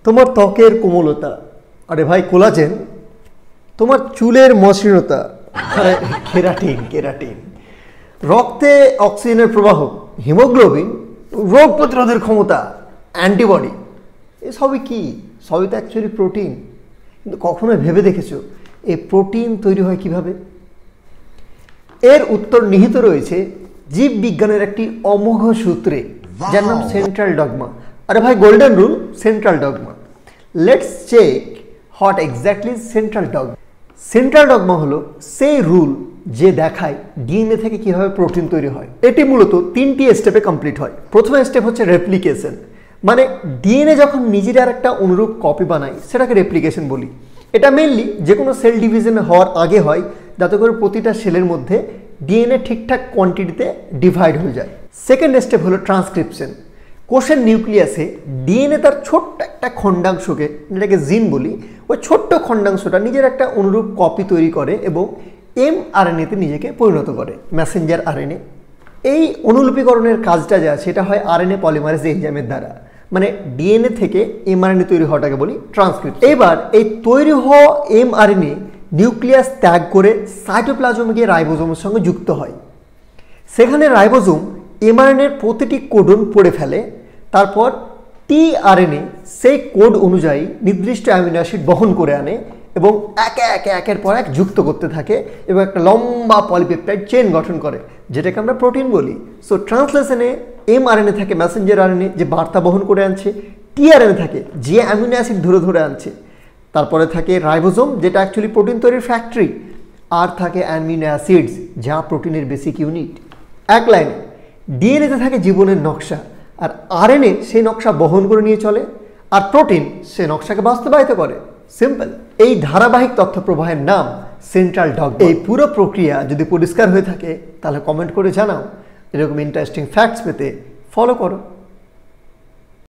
তোমার ত্বকের কোমলতা, আরে ভাই কোলাজেন। তোমার চুলের মসৃণতা, আরে কেরাটিন কেরাটিন। রক্তে অক্সিজেনের প্রবাহ, হিমোগ্লোবিন, রোগ প্রতিরোধের ক্ষমতা, অ্যান্টিবডি, এসবই কি? সবই তো অ্যাকচুয়ালি প্রোটিন। কিন্তু কখনো ভেবে দেখেছো এই প্রোটিন তৈরি হয় কিভাবে? এর উত্তর নিহিত রয়েছে জীববিজ্ঞানের একটি অমোঘ সূত্রে, যার নাম সেন্ট্রাল ডগমা। আরে ভাই golden rule, central dogma. Let's check what exactly central dogma. Central dogma হলো সেই রুল যে দেখায় ডিএনএ থেকে কিভাবে প্রোটিন তৈরি হয়। এটি মূলত 3টি স্টেপে কমপ্লিট হয়। প্রথম স্টেপ হচ্ছে রেপ্লিকেশন, মানে ডিএনএ যখন নিজের আর একটা অনুরূপ কপি বানায় সেটাকে রেপ্লিকেশন বলি। এটা মেনলি যে কোনো সেল ডিভিশন হওয়ার আগে হয়, যাতে করে প্রতিটা সেলের মধ্যে ডিএনএ ঠিকঠাক কোয়ান্টিটিতে ডিভাইড হয়ে যায়। সেকেন্ড স্টেপ হলো ট্রান্সক্রিপশন। কোষের নিউক্লিয়াসে ডিএনএ তার ছোট্ট একটা খণ্ডাংশকে, যেটাকে জিন বলি, ওই ছোট্ট খণ্ডাংশটা নিজের একটা অনুরূপ কপি তৈরি করে এবং এমআরএনএতে নিজেকে পরিণত করে, মেসেঞ্জার আরএনএ। এই অনুলিপিকরণের কাজটা যা সেটা হয় আরএনএ পলিমারেজ এনজাইমের দ্বারা, মানে ডিএনএ থেকে এমআরএনএ তৈরি হওয়াটাকে বলি ট্রান্সক্রিপ্ট। এবার এই তৈরি হওয়া এমআরএনএ নিউক্লিয়াস ত্যাগ করে সাইটোপ্লাজমে গিয়ে রাইবোজোমের সঙ্গে যুক্ত হয়। সেখানে রাইবোজোম এমআরএনএর প্রতিটি কোডন পড়ে ফেলে। তারপর টিআরএনএ সেই কোড অনুযায়ী নির্দিষ্ট অ্যামিনো অ্যাসিড বহন করে আনে এবং একের পর এক যুক্ত করতে থাকে এবং একটা লম্বা পলিপেপটাইড চেইন গঠন করে, যেটাকে আমরা প্রোটিন বলি। সো ট্রান্সলেশনে এমআরএনএ থাকে মেসেঞ্জার আরএনএ, যে বার্তা বহন করে আনছে। টিআরএনএ থাকে যে অ্যামিনো অ্যাসিড ধরে ধরে আনছে। তারপরে থাকে রাইবোজোম, যেটা অ্যাকচুয়ালি প্রোটিন তৈরির ফ্যাক্টরি। আর থাকে অ্যামিনো অ্যাসিডস, যা প্রোটিনের বেসিক ইউনিট। এক লাইনে ডিএনএতে থাকে জীবনের নকশা, আর আরএনএ সেই নকশা বহন করে নিয়ে চলে, আর প্রোটিন সে নকশাকে বাস্তবায়িত করে। সিম্পল। এই ধারাবাহিক তথ্য প্রবাহের নাম সেন্ট্রাল ডগমা। এই পুরো প্রক্রিয়া যদি পরিষ্কার হয়ে থাকে তাহলে কমেন্ট করে জানাও। এরকম ইন্টারেস্টিং ফ্যাক্টস পেতে ফলো করো।